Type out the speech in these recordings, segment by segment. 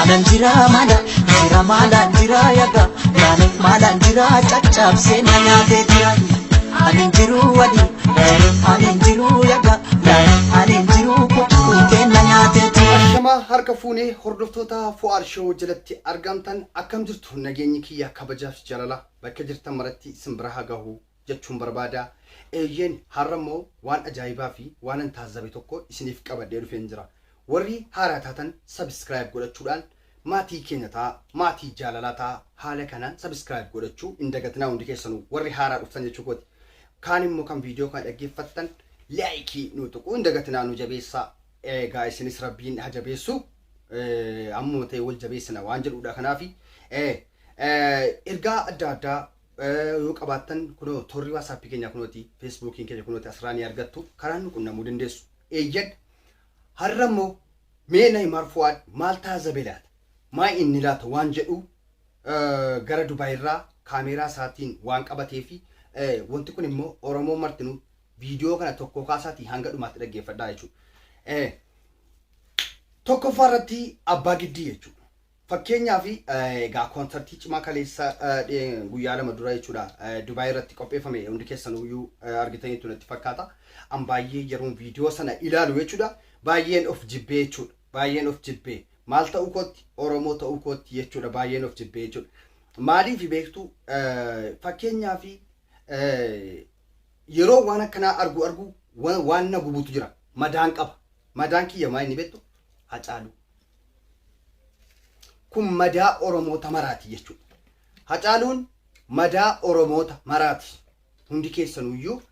Malan jira malan jira yaga. Malan jira chachap se nanyate jira. Anin jiru wadi, anin jiru yaga. Anin jiru kutte nanyate jira. Shama harka fuune hordoftota Fu'aad Show jalatti argamtan akkam jirtu nageenyi kiyya kabajaaf jalala bakka jirtan maratti simbira hagahu jechuun barbaada. Eeyyen har'ammoo waan ajaa'ibaa fi waan an taazzabe tokko isiniif qabadee dhufeen jira. Warri haaraa taatan subscribe godhachuudhaan maatii keenya ta'a, maatii jaalalaa ta'a. Haala kanaan subscribe godhachuu hin dagatinaa hundi keessanuu warri haaraa dhuftan jechuudha. Kaan immoo kan viidiyoo kana dhaggeeffattan like nu tuquu hin dagatinaa nu jabeessaa. Egaa isinis rabbiin haa jabeessu ammoo ta'e wal jabeessina waan jedhudha. Kanaafi ergaa adda addaa yoo qabaattan kunoo toorri WhatsApp keenya kunooti, Facebook keenya kunooti asirraan argattu karaan nu qunnamuu dandeessu. Eeyyan har'ammoo mee Neymar Fu'aad maal taazzabe laata? Maa inni laata waan jedhu gara Dubaay irraa kaameeraa isaatiin waan qabatee fi wanti kun immoo Oromoo martinuu viidiyoo kana tokko kaasaatii hanga dhumaatti dhaggeeffadhaa jechuudha. Tokkoffaa irratti abbaa giddii jechuudha. Fakkeenyaaf egaa koonsartii cimaa kaleessa guyyaa lama dura jechuudha Dubaay irratti qopheeffame hundi keessanuyyuu argitaniitu natti fakkaata. An baay'ee yeroon viidiyoo sana ilaalu jechuudha. Baay'een of jibbee jechuudha. Baay'een of jibbee. Maal ta'uu kootti Oromoo ta'uu kootti jechuudha. Baay'een of jibbee jechuudha. Maaliif beektu fakkeenyaaf yeroo waan akkanaa argu waan na gubutu jira. Madaan qaba. Madaan kiyya maa inni beektu? Hacaaluu. Kun madaa Oromoota maraati jechuudha. Hacaaluun madaa Oromoota maraati. Hundi keessanuyyuu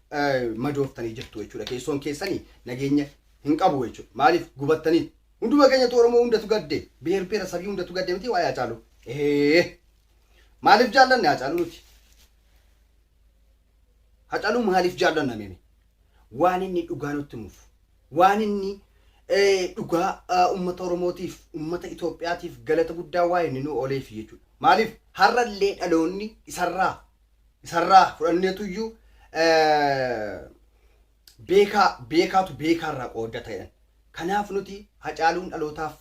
madooftanii jirtu jechuudha. Keessoon keessanii nageenya hin qabu jechuudha. Maaliif gubattanii? Hunduma keenyatu Oromoo hundatu gadde. Beer sabii hundatu gadde miti waa'ee Hacaaluu. Maaliif jaallanne Hacaaluu nuti? Hacaaluu maaliif jaallanna mimi? Waan inni dhugaa nutti himuuf. Waan inni dhugaa ummata Oromootiif, ummata Itoophiyaatiif galata guddaa waa'ee inni nu ooleef jechuudha. Maaliif har'allee dhaloonni isarraa fudhanneetuyyuu beekaatu beekaarraa qooda ta'edha. Kanaaf nuti Hacaaluun dhalootaaf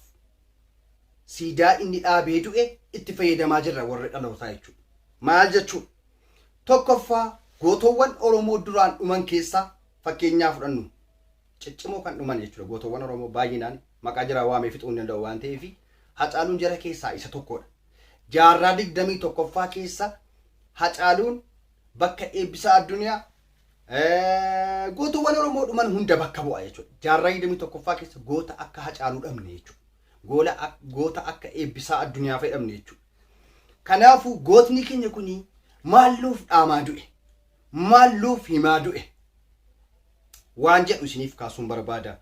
siidaa inni dhaabee du'e itti fayyadamaa jirra warri dhalootaa jechuudha. Maal jechuudha? Tokkoffaa gootowwan Oromoo duraan dhuman keessaa fakkeenyaa fudhannu. Ciccimoo kan dhuman jechuudha. Gootowwan Oromoo baay'inaan maqaa jira waamee fixuu hin danda'u waan ta'eef Hacaaluun jara keessaa isa tokkodha. Jaarraa 21ffaa keessa Hacaaluun bakka eebbisaa addunyaa gootowwan Oromoo dhuman hunda bakka bu'a jechuudha. Jaarraa 21ffaa keessa goota akka Hacaaluu dhabne jechuudha. Goota akka eebbisaa addunyaa fayyadamne jechuudha. Kanaafuu gootni keenya kuni maalluuf dhaamaa du'e? Maalluuf himaa du'e? Waan jedhu isiniif kaasuun barbaada.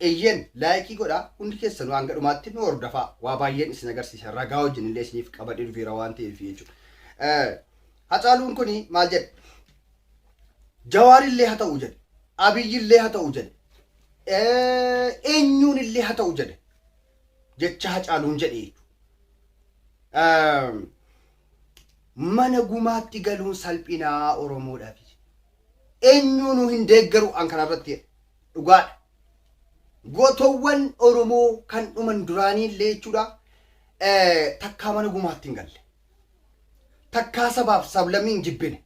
Eeyyen laayikii godhaa hundi keessanuu hanga dhumaatti nu hordofaa. Waa baay'een isin agarsiisa. Ragaa wajjin illee isiniif qabadee dhufeera waan ta'eef jechuudha. Hacaaluun kuni maal jedhe? Jawaar illee haa ta'u jedhe. Abiyyi illee haa ta'u jedhe. Eenyuun illee haa ta'u jedhe. Jecha Hacaaluun jedhe. Mana gumaatti galuun salphinaa Oromoodhaaf. Eenyuun hin deeggaru an kanarratti dhugaadha. Gootowwan Oromoo kan dhuman duraanii illee jechuudha. Takkaa mana gumaatti hin galle. Takkaa sabaaf sablammii hin jibbine.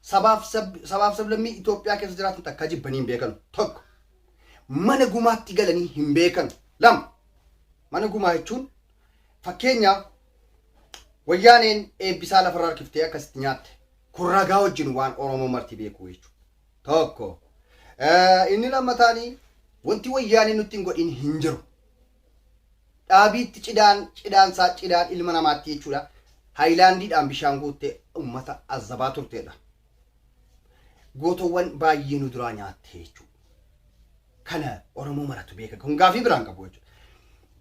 Sabaaf sablammii Itoophiyaa keessa jiraatan takkaa jibbanii hin beekanu. Tokko mana gumaatti galanii hin beekanu. Lama mana gumaa jechuun fakkeenyaaf wayyaaneen eebbisaa lafarraa harkiftee akkasitti nyaatte. Kun ragaa wajjin waan Oromoo marti beeku jechuudha. Tokko inni lammataanii wanti wayyaaneen nutti hin godhin hin jiru. Dhaabiitti cidaan ilma namaatti jechuudha. Haayilaandiidhaan bishaan guuttee ummata azzabaa turteedha. Gootowwan baay'ee nu duraa nyaatte jechuudha. Kana Oromoo maratu beeka. Kun gaafii biraan qabu jechuudha.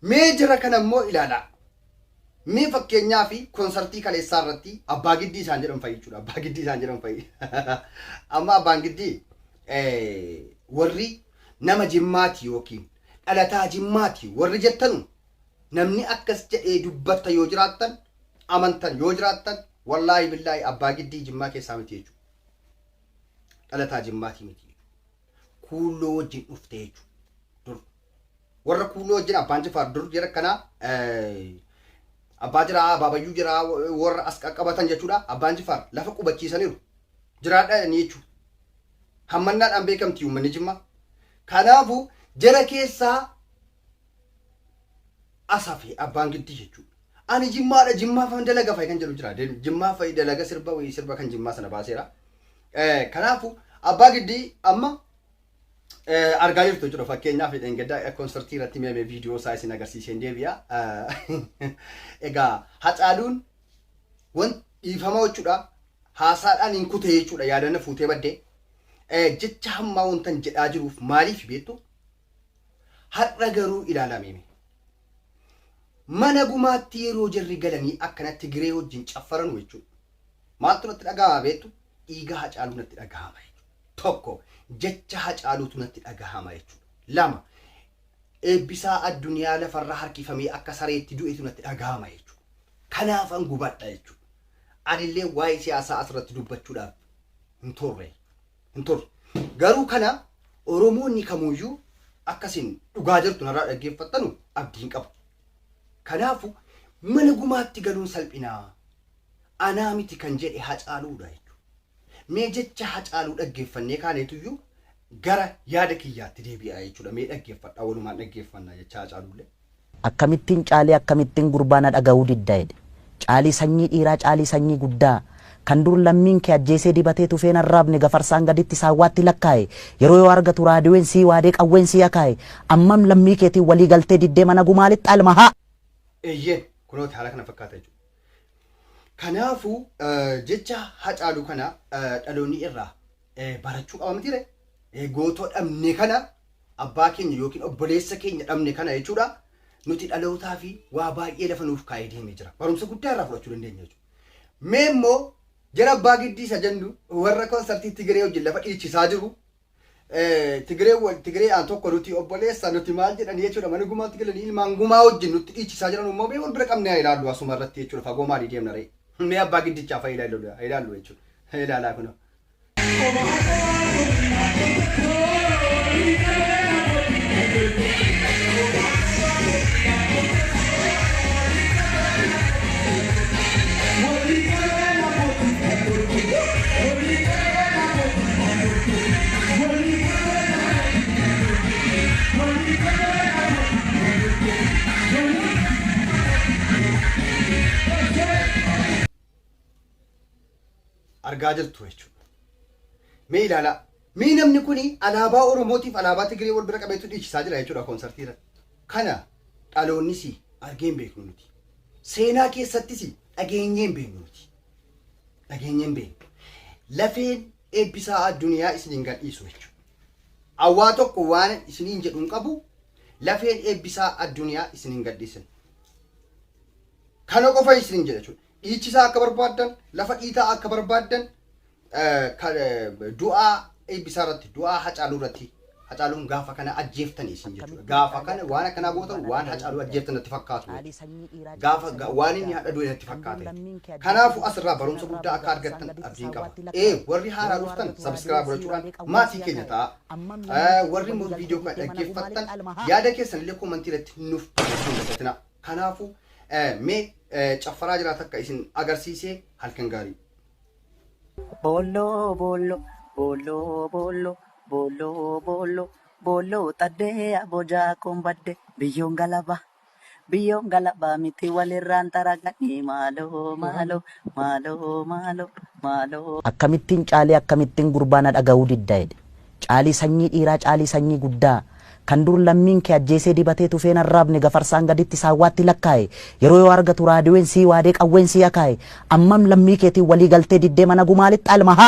Mee jira kana immoo ilaalaa. Mee fakkeenyaa fi koonsartii kaleessaa irratti abbaa giddii isaan jedhan fa'i jechuudha. Abbaa giddii isaan jedhan fa'i. Amma abbaan giddii warri nama Jimmaati yookiin dhalataa Jimmaati warri jettanu namni akkas jedhee dubbatta yoo jiraattan amantan yoo jiraattan wallaahi billaahi abbaa giddii Jimmaa keessaa miti jechuudha. Dhalataa Jimmaati miti. Kuuloo wajjin dhufte jechuudha. Dur warra kuuloo wajjin abbaan Jifaar dur jira kana abbaa jira baabayyuu jira warra as qaqqabatan jechuudha abbaan Jifaar lafa qubachiisaniiru jiraadha ni jechuudha hammannaadhaan beekamti uummanni Jimmaa kanaafu jara keessaa asafi abbaan Giddii jechuudha ani Jimmaadha Jimmaa fa dalaga fa kan jedhu jira Jimmaa fa dalaga sirba kan Jimmaa sana baaseera kanaafu abbaa Giddii amma argaa jirtu jechuudha fakkeenyaaf dheengaddaa konsertii irratti mee viidiyoo isaa isin agarsiiseen deebi'a egaa Hacaaluun wan dhiifama jechuudha haasaadhaan hin kute jechuudha yaadanna fuutee baddee jecha hammaa wantan jedhaa jiruuf maaliif beektu har'a garuu ilaalamee mana gumaatti yeroo jarri galanii akkanatti giree wajjin caffaran jechuudha maaltu natti dhagahama beektu dhiiga Hacaaluu natti dhagahama tokko jecha Hacaaluutu natti dhagahama jechuudha lama eebbisaa addunyaa lafarraa harkifamee akka sareetti du'eetu natti dhagahama jechuudha kanaafan gubadha jechuudha anillee waa'ee siyaasaa asirratti dubbachuudhaaf hin turre garuu kana Oromoonni kamuyyuu akkasiin dhugaa jirtu narraa dhaggeeffattanu abdiin qabu kanaafu mana gumaatti galuun salphinaa anaa miti kan jedhe Hacaaluudha jechuudha mee jecha Hacaaluu dhaggeeffannee kaaneetuyyuu gara yaada kiyyaatti deebi'aa jechuudha mee dhaggeeffadhaa walumaan dhaggeeffannaa jecha Hacaaluullee akkamittiin caalee akkamittiin gurbaana dhaga'uu diddaa'edha caalii sanyii dhiiraa caalii sanyii guddaa kan dur lammiin kee ajjeesee dibatee tufeen arraabne gafarsaan gaditti saawwaatti lakkaa'e yeroo yoo argatu raadiyoon sii waadee qawween sii akaa'e ammam lammii keetiin walii galtee diddee mana gumaalitti almahaa eeyyeen kunooti haala kana fakkaata jechuudha kanaafu jecha Hacaaluu kana dhaloonni irraa barachuu qaba miti gootoo dhabne kana abbaa keenya yookiin obboleessa keenya dhabne kana jechuudha nuti dhalootaa fi waa baay'ee lafa nuuf kaa'ee deemee jira barumsa guddaa irraa fudhachuu dandeenya jechuudha mee immoo jara abbaa Giddii isa jennu warra konsertii Tigiree wajjin lafa dhiichisaa jiru Tigiree aan tokko nuti obboleessa nuti maal jedhan jechuudha mana gumaatti galanii ilmaan gumaa wajjin nutti dhiichisaa jiran immoo mee wal bira qabnee haa ilaallu asuma irratti jechuudha fagoo maalii deemna ree mee abbaa Giddichaa fa'a ilaallu jechuudha ilaalaa kunoo argaa jirtu jechuudha mee ilaala mee namni kuni alaabaa Oromootiif alaabaa Tigiree wal bira qabeetu dhiichisaa jira jechuudha konsertii irratti kana dhaloonnis argeen beeknu nuti seenaa keessattis dhageenyeen beeknu nuti lafeen eebbisaa addunyaa isiniin gadhiisu jechuudha awwaa tokko waan isiniin jedhuun qabu lafeen eebbisaa addunyaa isiniin gadhiisan kana qofa isiniin jedha jechuudha dhiichisaa akka barbaadan lafa dhiitaa akka barbaadan du'aa eebbisaa irratti du'aa Hacaaluu irratti Hacaaluun gaafa kana ajjeeftanii isin jechuudha gaafa kana waan akkanaa gootan waan Hacaaluu ajjeeftan natti fakkaatu gaafa waan inni hadha du'e natti fakkaate kanaafu asirraa barumsa guddaa akka argattan abdiin qaba warri haaraa dhuftan sabskiraayib gochuudhaan maatii keenya ta'a warri immoo viidiyoo kana dhaggeeffattan yaada keessan illee koomentii irratti nuuf barreessuun kanaafu mee caffaraa jiraata akka isin agarsiisee halkan gaarii Bolo bolo bolo bolo bolo bolo bolo tadde aboja kombadde biyyoon galaba miti walirraan taraganii maalo akkamittiin caalee akkamittiin gurbaana dhaga'uu diddaa'edha caalii sanyii dhiiraa caalii sanyii guddaa kan dur lammiin kee ajjeesee dibatee tufeen arraabne gafarsaan gaditti saawwaatti lakkaa'e yeroo yoo argatu raadiyoon sii waadee qawween sii akaa'e ammam lammii keetiin walii galtee diddee mana gumaalitti almahaa